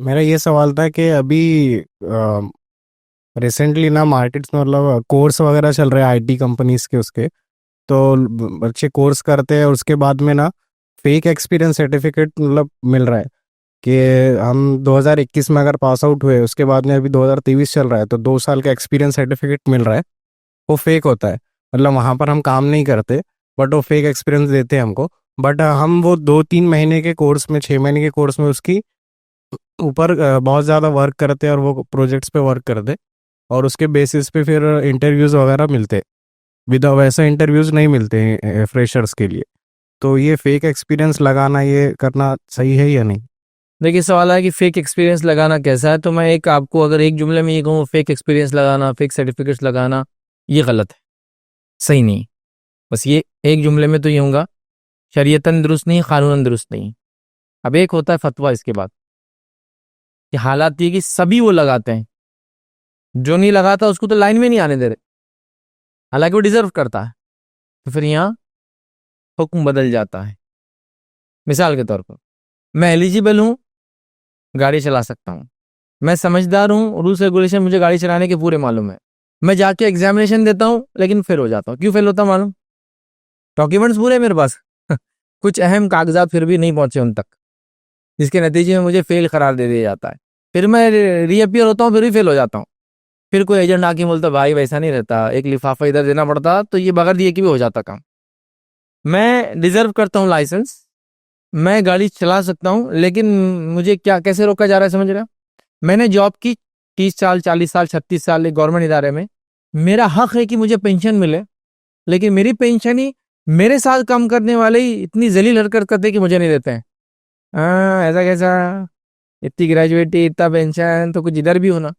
मेरा ये सवाल था कि अभी रिसेंटली ना मार्केट्स में मतलब कोर्स वगैरह चल रहे हैं आईटी कंपनीज के उसके। तो बच्चे कोर्स करते हैं और उसके बाद में ना फेक एक्सपीरियंस सर्टिफिकेट मतलब मिल रहा है कि हम 2021 में अगर पास आउट हुए, उसके बाद में अभी 2023 चल रहा है तो 2 साल का एक्सपीरियंस सर्टिफिकेट मिल रहा है। वो फेक होता है, मतलब वहाँ पर हम काम नहीं करते, बट वो फेक एक्सपीरियंस देते हैं हमको। बट हम वो 2-3 महीने के कोर्स में, 6 महीने के कोर्स में उसकी ऊपर बहुत ज़्यादा वर्क करते हैं और वो प्रोजेक्ट्स पे वर्क करते, और उसके बेसिस पे फिर इंटरव्यूज़ वगैरह मिलते। विद वैसा इंटरव्यूज़ नहीं मिलते फ्रेशर्स के लिए। तो ये फेक एक्सपीरियंस लगाना, ये करना सही है या नहीं? देखिए, सवाल है कि फेक एक्सपीरियंस लगाना कैसा है। तो मैं एक आपको अगर एक जुमले में ये कहूँ, फेक एक्सपीरियंस लगाना, फेक सर्टिफिकेट्स लगाना, ये गलत है, सही नहीं। बस ये एक जुमले में तो ये होगा, शरीयतन दुरुस्त नहीं, कानूनन दुरुस्त नहीं। अब एक होता है फतवा इसके बाद, कि हालात ये कि सभी वो लगाते हैं, जो नहीं लगाता उसको तो लाइन में नहीं आने दे रहे, हालांकि वो डिजर्व करता है। तो फिर यहाँ हुक्म बदल जाता है। मिसाल के तौर पर, मैं एलिजिबल हूँ, गाड़ी चला सकता हूँ, मैं समझदार हूँ, रूल्स रेगुलेशन मुझे गाड़ी चलाने के पूरे मालूम है, मैं जाके एग्जामिनेशन देता हूँ लेकिन फेल हो जाता हूँ। क्यों फेल होता हूं मालूम? डॉक्यूमेंट्स पूरे हैं मेरे पास कुछ अहम कागजात फिर भी नहीं पहुंचे उन तक, जिसके नतीजे में मुझे फेल करार दे दिया जाता है। फिर मैं रीअपियर होता हूँ, फिर भी फेल हो जाता हूँ। फिर कोई एजेंट आके बोलता भाई वैसा नहीं रहता, एक लिफाफा इधर देना पड़ता, तो ये बगैर दिए कि भी हो जाता काम। मैं डिजर्व करता हूँ लाइसेंस, मैं गाड़ी चला सकता हूँ, लेकिन मुझे क्या कैसे रोका जा रहा है समझ रहे हो? मैंने जॉब की 30 साल, 40 साल, 36 साल एक गवर्नमेंट इदारे में, मेरा हक है कि मुझे पेंशन मिले, लेकिन मेरी पेंशन ही मेरे साथ काम करने वाले ही इतनी जलील हरकत करते हैं कि मुझे नहीं देते हैं। हाँ, ऐसा कैसा? इतनी ग्रेजुएटी, इतना पेंशन, तो कुछ इधर भी होना।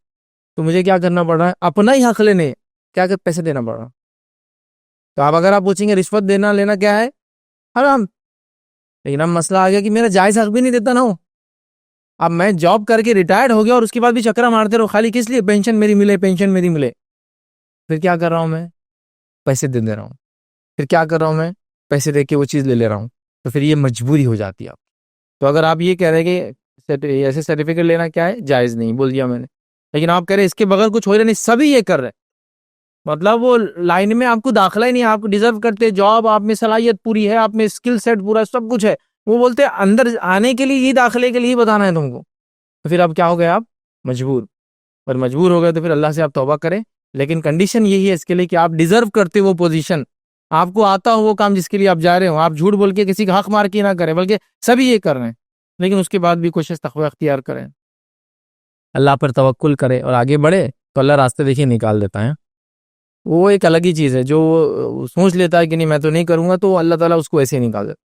तो मुझे क्या करना पड़ रहा है? अपना ही हक लेने क्या कर पैसे देना पड़ रहा है। तो आप अगर आप पूछेंगे रिश्वत देना लेना क्या है, हराम। लेकिन अब मसला आ गया कि मेरा जायज हक भी नहीं देता ना वो। अब मैं जॉब करके रिटायर्ड हो गया और उसके बाद भी चक्रा मारते रहो खाली, किस लिए? पेंशन मेरी मिले, पेंशन मेरी मिले। फिर क्या कर रहा हूं मैं? पैसे दे रहा हूँ। फिर क्या कर रहा हूं मैं? पैसे दे के वो चीज ले ले रहा हूँ। तो फिर ये मजबूरी हो जाती है आप। तो अगर आप ये कह रहे हैं कि ऐसे सर्टिफिकेट लेना क्या है, जायज नहीं, बोल दिया मैंने। लेकिन आप कह रहे हैं इसके बगैर कुछ हो रहा नहीं, सभी ये कर रहे हैं, मतलब वो लाइन में आपको दाखिला ही नहीं, आप डिजर्व करते जॉब, आप में सलाहियत पूरी है, आप में स्किल सेट पूरा सब कुछ है, वो बोलते हैं अंदर आने के लिए ही, दाखिले के लिए ही बताना है तुमको। तो फिर अब क्या हो गए आप? मजबूर। और मजबूर हो गए तो फिर अल्लाह से आप तौबा करें। लेकिन कंडीशन यही है इसके लिए कि आप डिजर्व करते हो वो पोजीशन, आपको आता हो वो काम जिसके लिए आप जा रहे हो। आप झूठ बोल के किसी का हक मार के ना करें, बल्कि सभी ये कर रहे हैं, लेकिन उसके बाद भी कोशिश तकवा अख्तियार करें, अल्लाह पर तवक्कुल करें और आगे बढ़े, तो अल्लाह रास्ते देखिए निकाल देता है। वो एक अलग ही चीज़ है। जो सोच लेता है कि नहीं मैं तो नहीं करूंगा, तो अल्लाह ताला उसको ऐसे ही निकाल देता।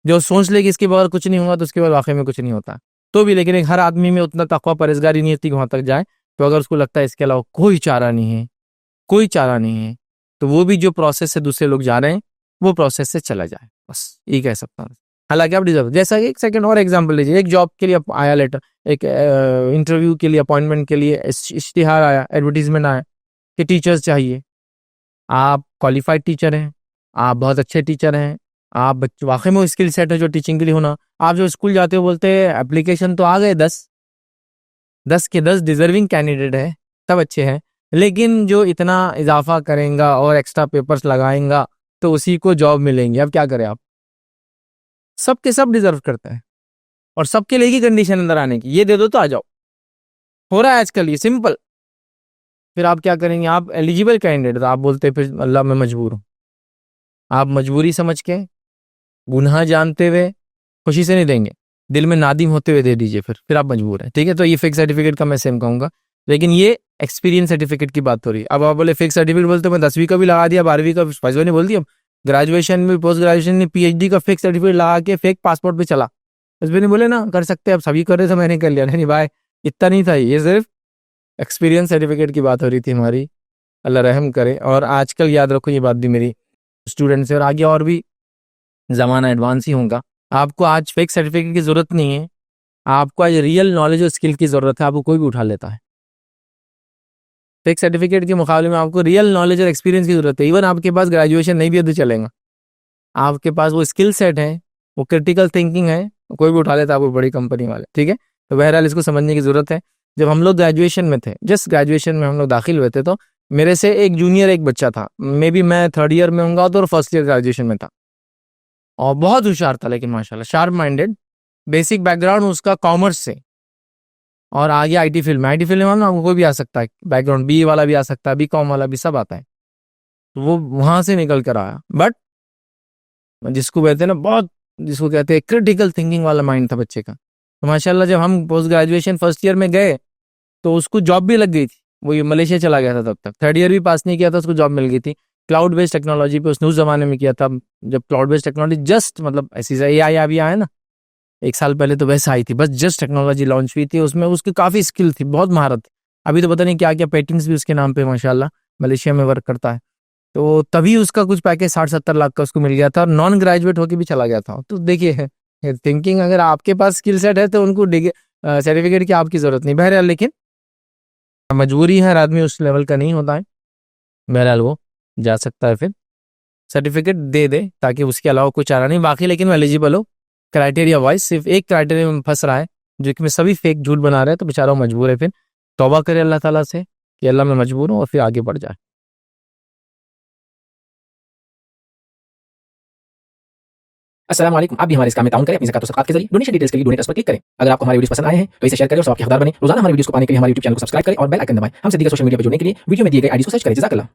जो सोच ले कि इसके बगैर कुछ नहीं होगा, तो उसके बाद वाकई में कुछ नहीं होता। तो भी लेकिन एक हर आदमी में उतना तकवा परहेजगारी नहीं होती कि वहां तक जाए। तो अगर उसको लगता है इसके अलावा कोई चारा नहीं है, कोई चारा नहीं है, तो वो भी जो प्रोसेस से दूसरे लोग जा रहे हैं, वो प्रोसेस से चला जाए, बस ये कह सकता हूँ। हालांकि आप डिजर्व, जैसा कि एक सेकंड और एग्जांपल लीजिए, एक जॉब के लिए आया लेटर, एक इंटरव्यू के लिए, अपॉइंटमेंट के लिए इश्तिहार आया, एडवर्टीजमेंट आया कि टीचर्स चाहिए। आप क्वालिफाइड टीचर हैं, आप बहुत अच्छे टीचर हैं, आप बच्चे वाकई में स्किल सेट है जो टीचिंग के लिए होना। आप जो स्कूल जाते हो बोलते हैं एप्लीकेशन तो आ गए 10, 10 के 10 डिजर्विंग कैंडिडेट है, सब अच्छे हैं, लेकिन जो इतना इजाफा करेगा और एक्स्ट्रा पेपर्स लगाएगा तो उसी को जॉब मिलेंगी। अब क्या करें आप? सब के सब डिजर्व करते हैं और सबके लिए ही कंडीशन अंदर आने की, ये दे दो तो आ जाओ, हो रहा है आजकल ये सिंपल। फिर आप क्या करेंगे? आप एलिजिबल कैंडिडेट, आप बोलते हैं फिर अल्लाह मैं मजबूर हूँ। आप मजबूरी समझ के, गुनाह जानते हुए खुशी से नहीं देंगे, दिल में नादिम होते हुए दे दीजिए, फिर आप मजबूर हैं, ठीक है। तो ये फिक्स सर्टिफिकेट का मैं सेम कहूंगा, लेकिन ये एक्सपीरियंस सर्टिफिकेट की बात हो रही है। अब आप बोले फिक्स सर्टिफिकेट बोलते मैं 10वीं का भी लगा दिया, 12वीं का, फैसला नहीं बोल दिया, ग्रेजुएशन में, पोस्ट ग्रेजुएशन में, पीएचडी का फिक्स सर्टिफिकेट लगा के फेक पासपोर्ट पे चला। इसमें नहीं बोले ना कर सकते, अब सभी कर रहे थे मैंने कर लिया, नहीं भाई, इतना नहीं था, ये सिर्फ एक्सपीरियंस सर्टिफिकेट की बात हो रही थी हमारी। अल्लाह रहम करे। और आजकल याद रखो ये बात भी मेरी स्टूडेंट से, और आगे और भी ज़माना एडवांस ही होगा। आपको आज फेक सर्टिफिकेट की ज़रूरत नहीं है, आपको आज रियल नॉलेज और स्किल की ज़रूरत है। आपको कोई भी उठा लेता है, फेक सर्टिफिकेट के मुकाबले में आपको रियल नॉलेज और एक्सपीरियंस की ज़रूरत है। इवन आपके पास ग्रेजुएशन नहीं भी है तो चलेगा, आपके पास वो स्किल सेट है, वो क्रिटिकल थिंकिंग है, कोई भी उठा लेता है आपको, बड़ी कंपनी वाले, ठीक है। तो बहरहाल इसको समझने की ज़रूरत है। जब हम लोग ग्रेजुएशन में थे, जस्ट ग्रेजुएशन में हम लोग दाखिल हुए थे, तो मेरे से एक जूनियर एक बच्चा था, मे बी मैं 3rd ईयर में होऊंगा तो फर्स्ट ईयर ग्रेजुएशन में था, और बहुत होशियार था, लेकिन माशाल्लाह शार्प माइंडेड, बेसिक बैकग्राउंड उसका कॉमर्स से, और आगे आईटी फील्ड में। आईटी फील्ड में ना कोई भी आ सकता है, बैकग्राउंड बी वाला भी आ सकता है, बीकॉम वाला भी, सब आता है। तो वो वहां से निकल कर आया, बट जिसको कहते हैं ना, बहुत जिसको कहते हैं क्रिटिकल थिंकिंग वाला माइंड था बच्चे का। तो माशाल्लाह जब हम पोस्ट ग्रेजुएशन फर्स्ट ईयर में गए तो उसको जॉब भी लग गई थी, वो मलेशिया चला गया था तब तक, 3rd ईयर भी पास नहीं किया था, उसको जॉब मिल गई थी क्लाउड बेस्ड टेक्नोलॉजी पे। उसने उस जमाने में किया था जब क्लाउड बेस्ड टेक्नोलॉजी जस्ट, मतलब ऐसी AI अभी आया ना, 1 साल पहले तो वैसे आई थी, बस जस्ट टेक्नोलॉजी लॉन्च हुई थी, उसमें उसकी काफ़ी स्किल थी, बहुत महारत थी। अभी तो पता नहीं क्या क्या पेटेंट्स भी उसके नाम पे माशाल्लाह मलेशिया में वर्क करता है। तो तभी उसका कुछ पैकेज 60-70 लाख का उसको मिल गया था, और नॉन ग्रेजुएट होकर भी चला गया था। तो देखिए थिंकिंग, अगर आपके पास स्किल सेट है तो उनको सर्टिफिकेट की आपकी ज़रूरत नहीं। बहरहाल लेकिन मजबूरी है, हर आदमी उस लेवल का नहीं होता है, बहरहाल वो जा सकता है, फिर सर्टिफिकेट दे दे, ताकि उसके अलावा कोई चारा नहीं। बाकी लेकिन वो एलिजिबल हो, क्राइटेरिया वाइज सिर्फ एक क्राइटेरिया में फंस रहा है, जो कि मैं सभी फेक झूठ बना रहे हैं, तो बेचारा वो मजबूर है, फिर तौबा करे अल्लाह ताला से कि अल्लाह मैं मजबूर हूँ, और फिर आगे बढ़ जाए। अस्सलाम वालेकुम। आप भी हमारे इस काम में ताउन करें अपनी ज़कात और सदक़ात के जरिए। डोनेशन डिटेल्स के लिए डोनेट पर क्लिक करें। अगर आपको हमारे वीडियोस पसंद आए हैं तो इसे शेयर करें और सबके हकदार बनें। रोजाना हमारे वीडियोस को पाने के लिए हमारे YouTube चैनल को सब्सक्राइब करें और बेल आइकन दबाएं। हम सीधे सोशल मीडिया पर जुड़ने के लिए वीडियो में दिए गए आईडी को सर्च करें। जज़ाकल्लाह।